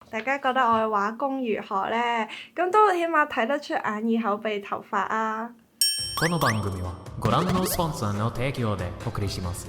大家覺得我嘅畫工如何呢？咁都起碼睇得出眼耳口鼻頭髮啊！この番組はご覧のスポンサーの提供でお送りします。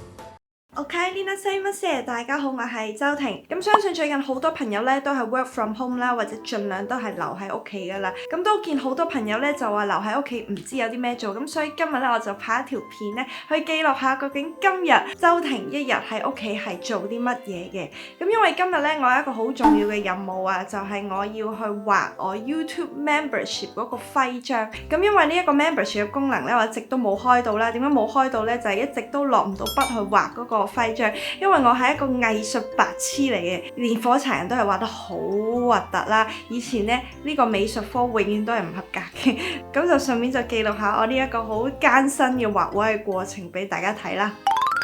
OK，呢個西乜嘢？大家好，我係周婷。咁相信最近好多朋友咧都係 work from home 啦，或者盡量都係留喺屋企噶啦。咁都見好多朋友咧就話留喺屋企唔知有啲咩做，咁所以今日咧我就拍一條片咧去記錄下究竟今日周婷一日喺屋企係做啲乜嘢嘅。咁因為今日咧我有一個好重要嘅任務啊，就係我要去畫我 YouTube membership 嗰個徽章。咁因為呢一個 membership 嘅功能咧我一直都冇開到啦。點解冇開到咧？就係一直都落唔到筆去畫嗰個徽章，因為我係一個藝術白痴嚟嘅，連火柴人都係畫得好核突啦。以前咧呢個美術科永遠都係唔合格嘅，咁就順便就記錄下我呢一個好艱辛嘅畫畫嘅過程俾大家睇啦。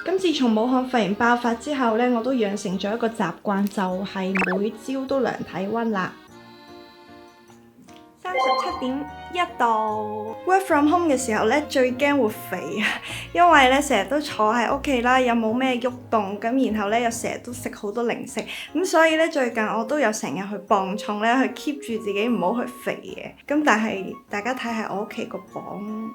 咁自從武漢肺炎爆發之後咧，我都養成咗一個習慣，就係每朝都量體温啦。37.1度。Work from home 嘅時候咧，最驚會肥啊，因為咧成日都坐喺屋企啦，又冇咩喐動，咁然後咧又成日都食好多零食，咁所以咧最近我都有成日去磅重咧，去 keep 住自己唔好去肥嘅。咁但係大家睇下我屋企個磅，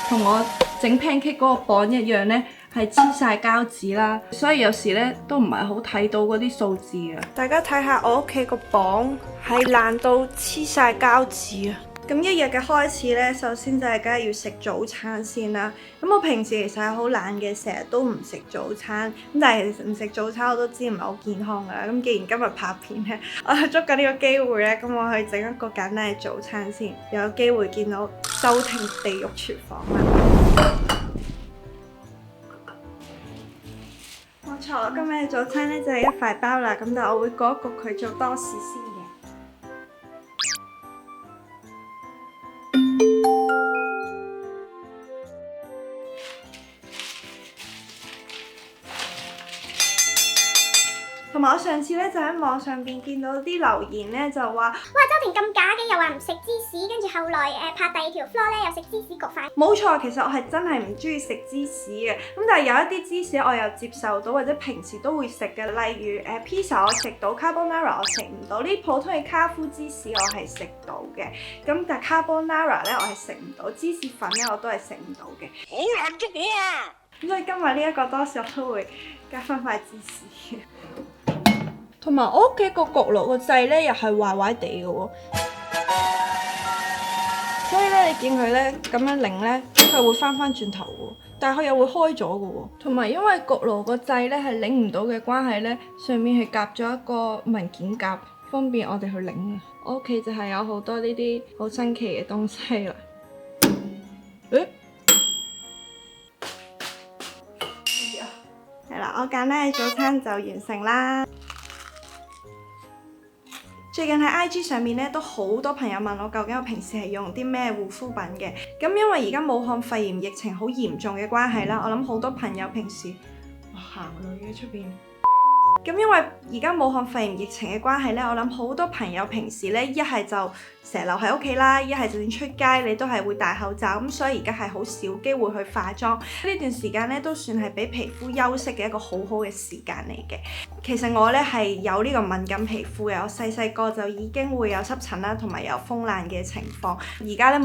同我整 pancake 嗰個磅一樣咧。係黐晒膠紙啦，所以有時咧都唔係好睇到嗰啲數字啊！大家睇下我屋企個磅係爛到黐晒膠紙啊！咁一日嘅開始咧，首先就係梗係要食早餐先啦。咁我平時其實係好懶嘅，成日都唔食早餐。咁但係其實唔食早餐我都知唔係好健康㗎啦。咁既然今日拍片咧，我係捉緊呢個機會咧，咁我去整一個簡單嘅早餐先，有機會見到周婷地獄廚房啦。冇錯，今日嘅早餐咧就係一塊包啦，咁但係我會焗一焗佢做多士先嘅。同埋我上次咧就喺網上邊見到啲留言咧就話：哇，周婷咁假嘅，又話唔食芝士，跟住後來拍第二條 floor 咧又食芝士焗飯。冇錯，其實我係真係唔中意食芝士嘅，咁但係有一啲芝士我又接受到，或者平時都會食嘅，例如pizza 我食到 carbonara 我食唔到，呢啲普通嘅卡夫芝士我係食到嘅，咁但係 carbonara 咧我係食唔到，芝士粉咧我都係食唔到嘅。好難捉我啊！咁所以今日呢一個多士我都會加翻塊芝士嘅。同埋我屋企個焗爐個掣咧又係壞壞地嘅喎，所以咧你見佢咧咁樣擰咧，佢會翻轉頭嘅，但係佢又會開咗嘅喎。同埋因為焗爐個掣咧係擰唔到嘅關係咧，上面係夾咗一個文件夾，方便我哋去擰啊。我屋企就係有好多呢啲好新奇嘅東西啦。係啦，我簡單嘅早餐就完成啦。最近喺 IG 上面咧都好多朋友問我究竟我平時係用啲咩護膚品嘅，咁因為而家武漢肺炎疫情好嚴重嘅關係啦，我諗好多朋友平時行路嘅出邊。咁因為而家武漢肺炎疫情嘅關係咧，我諗好多朋友平時咧一係就成日留喺屋企啦，一係就算出街你都係會戴口罩，咁所以而家係好少機會去化妝。呢段時間咧都算係俾皮膚休息嘅一個好好嘅時間嚟嘅。其實我咧係有呢個敏感皮膚嘅，我細細個就已經會有濕疹啦，同埋有風爛嘅情況。而家咧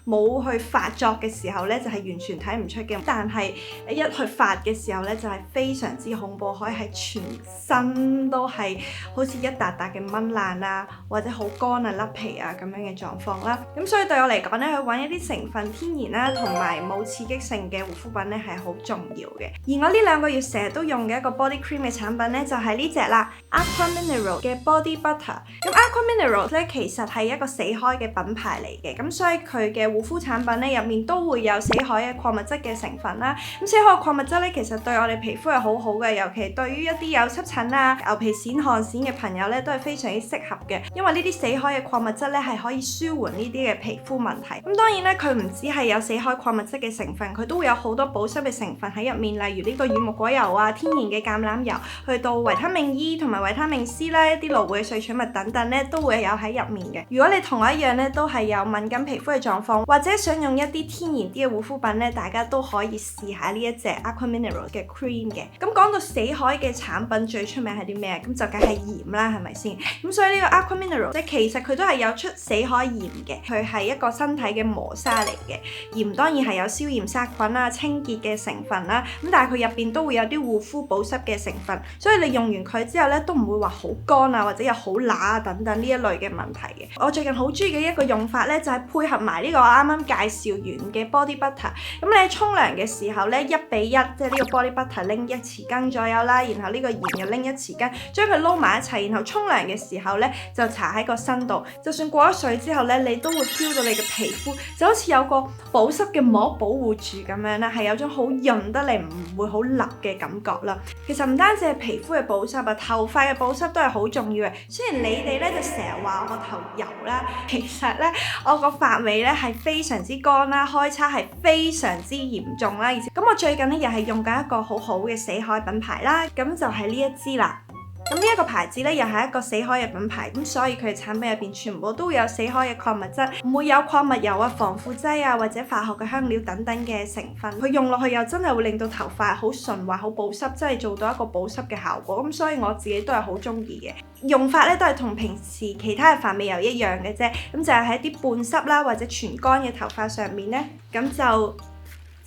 冇去發作嘅時候咧，就係完全睇唔出嘅。但係一去發嘅時候咧，就係非常之恐怖，可以係全身都係好似一笪笪嘅蚊爛啊，或者好乾啊、甩皮啊咁樣嘅狀況啦。咁所以對我嚟講咧，去揾一啲成分天然啦，同埋冇刺激性嘅護膚品咧係好重要嘅。而我呢2個月成日都用嘅一個 body cream 嘅產品咧，就係呢隻啦 Aqua Mineral 嘅 Body Butter。咁 Aqua Mineral 咧其實係一個死海嘅品牌嚟嘅，咁所以佢嘅護膚產品咧入面都會有死海嘅礦物質嘅成分啦。咁死海嘅礦物質咧其實對我哋皮膚係好好嘅，尤其對於一啲有濕疹啊、牛皮癬、汗癬嘅朋友咧都係非常之適合嘅，因為呢啲死海嘅礦物質咧係可以舒緩呢啲嘅皮膚問題。咁當然咧佢唔止係有死海礦物質嘅成分，佢都會有好多保濕嘅成分喺入面，例如呢個乳木果油啊、天然嘅橄欖油，去到維他命 E 同埋維他命 C 啦，一啲蘆薈嘅萃取物等等咧，都會有喺入面嘅。如果你同我一樣咧，都係有敏感皮膚嘅狀況，或者想用一啲天然啲嘅護膚品咧，大家都可以試下呢一隻 Aqua Mineral 嘅 cream 嘅。咁講到死海嘅產品最出名係啲咩？咁就梗係鹽啦，係咪先？咁所以呢個 Aqua Mineral 即係其實佢都係有出死海鹽嘅，佢係一個身體嘅磨砂嚟嘅。鹽當然係有消炎殺菌啦、清潔嘅成分啦，咁但係佢入邊都會有啲護膚保濕嘅成分，所以你用完佢之後咧，都唔會話好乾啊，或者有好乸啊等等呢一類嘅問題嘅。我最近好中意嘅一個用法咧，就係配合埋呢個我啱啱介紹完嘅 body butter。咁你喺沖涼嘅時候咧，1:1，即係呢個 body butter 拎1匙羹左右啦，然後呢個鹽又拎1匙羹，將佢撈埋一齊，然後沖涼嘅時候咧就搽喺個身度，就算過咗水之後咧，你都會 feel 到你嘅皮膚就好似有個保濕嘅膜保護住咁樣啦，係有種好潤得嚟唔會好立嘅感覺啦。其實唔單止係皮膚嘅保濕啊，頭髮嘅保濕都係好重要嘅。雖然你哋咧就成日話我個頭油啦，其實咧我個髮尾咧係非常之乾啦，開叉係非常之嚴重啦。而且咁我最近咧又係用緊一個好好嘅死海品牌啦，咁就係呢一支啦。咁呢一個牌子咧又係一個死海嘅品牌，咁所以佢嘅產品入邊全部都會有死海嘅礦物質，唔會有礦物油啊、防腐劑啊或者化學嘅香料等等嘅成分。佢用落去又真係會令到頭髮好順滑、好保濕，真係做到一個保濕嘅效果。咁所以我自己都係好中意嘅。用法咧都係同平時其他嘅髮尾油一樣嘅啫，咁就係喺啲半濕啦或者全乾嘅頭髮上面咧，咁就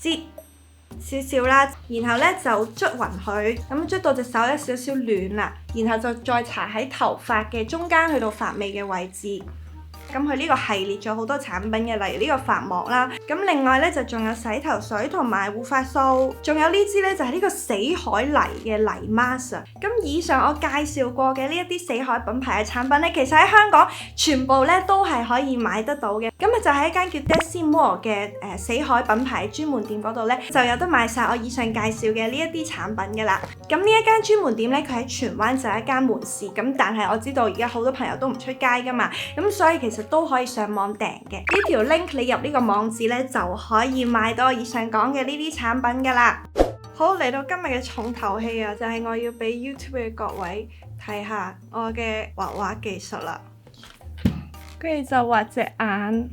擠少少啦，然後咧就捽勻佢，咁捽到隻手咧少少暖啦，然後就再搽喺頭髮嘅中間去到髮尾嘅位置。咁佢呢個系列仲有好多產品嘅，例如呢個髮膜啦。咁另外咧就仲有洗頭水同埋護髮素，仲有呢支咧就係呢個死海泥嘅泥 mask。咁以上我介紹過嘅呢一啲死海品牌嘅產品咧，其實喺香港全部咧都係可以買得到嘅。咁啊就喺一間叫 Decimo 嘅死海品牌專門店嗰度咧，就有得買晒我以上介紹嘅呢一啲產品㗎啦。咁呢一間專門店咧，佢喺荃灣就係一間門市。咁但係我知道而家好多朋友都唔出街㗎嘛，咁所以其實都可以上網訂嘅。呢條 link 你入呢個網址咧，就可以買到我以上講嘅呢啲產品㗎啦。好，嚟到今日嘅重頭戲啊，就係我要俾 YouTube 嘅各位睇下我嘅畫畫技術啦。跟住就畫隻眼。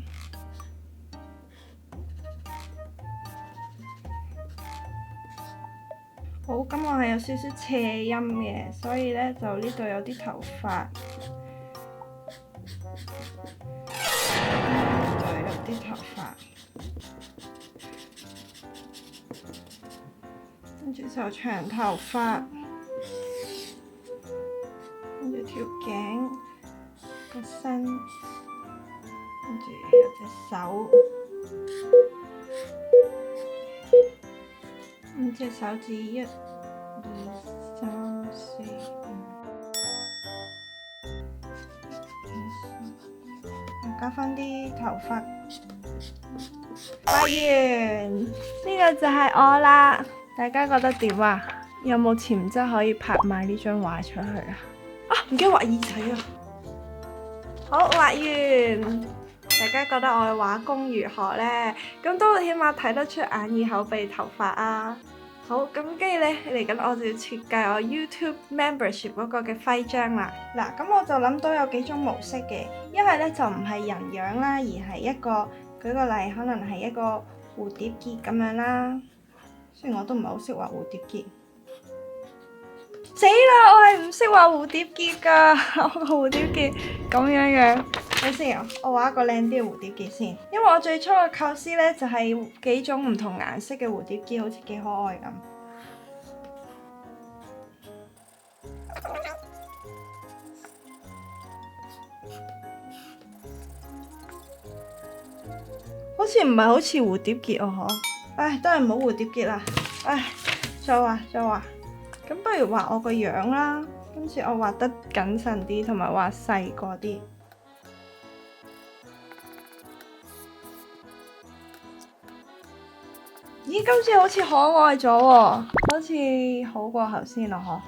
好，咁我係有少少斜音嘅，所以咧就呢度有啲頭髮。有啲頭髮，跟住就長頭髮，跟住條頸、個身，跟住有隻手，咁隻手指1、2、3、4、5。加翻啲頭髮，畫完呢個就係我啦。大家覺得點啊？有冇潛質可以拍賣呢張畫出去啊？唔記得畫耳仔啊！好，畫完，大家覺得我嘅畫工如何呢？咁都起碼睇得出眼耳口鼻頭髮啊！好，咁跟住咧嚟緊我就要設計我 YouTube Membership 嗰個嘅徽章啦。嗱，咁我就諗到有幾種模式嘅，一係咧就唔係人樣啦，而係一個舉個例，可能係一個蝴蝶結咁樣啦。雖然我都唔係好識畫蝴蝶結，死啦！我係唔識畫蝴蝶結㗎，蝴蝶結咁樣嘅。睇先，我畫一個靚啲嘅蝴蝶結先，因為我最初嘅構思咧就係幾種唔同顏色嘅蝴蝶結，好似幾可愛咁。好似唔係好似蝴蝶結哦，嗬！唉，都係唔好蝴蝶結啦。唉，再畫。咁不如畫我個樣啦，今次我畫得謹慎啲，同埋畫細個啲。咦，今次好似可愛咗喎，好似好過頭先咯，嗬！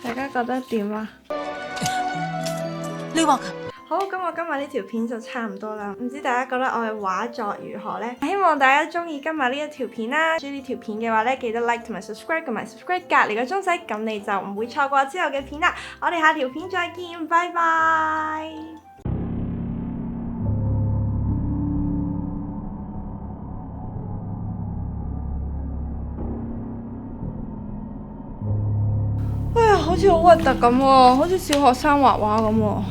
大家覺得點啊？你話好，咁我今日呢條片就差唔多啦，唔知大家覺得我嘅畫作如何呢？希望大家中意今日呢一條片啦。中意呢條片嘅話呢，記得 like 同埋 subscribe 同埋 subscribe 隔離個鐘仔，咁你就唔會錯過之後嘅片啦。我哋下條片再見，拜拜。哎呀，好似好核突咁喎，好似小學生畫畫咁喎。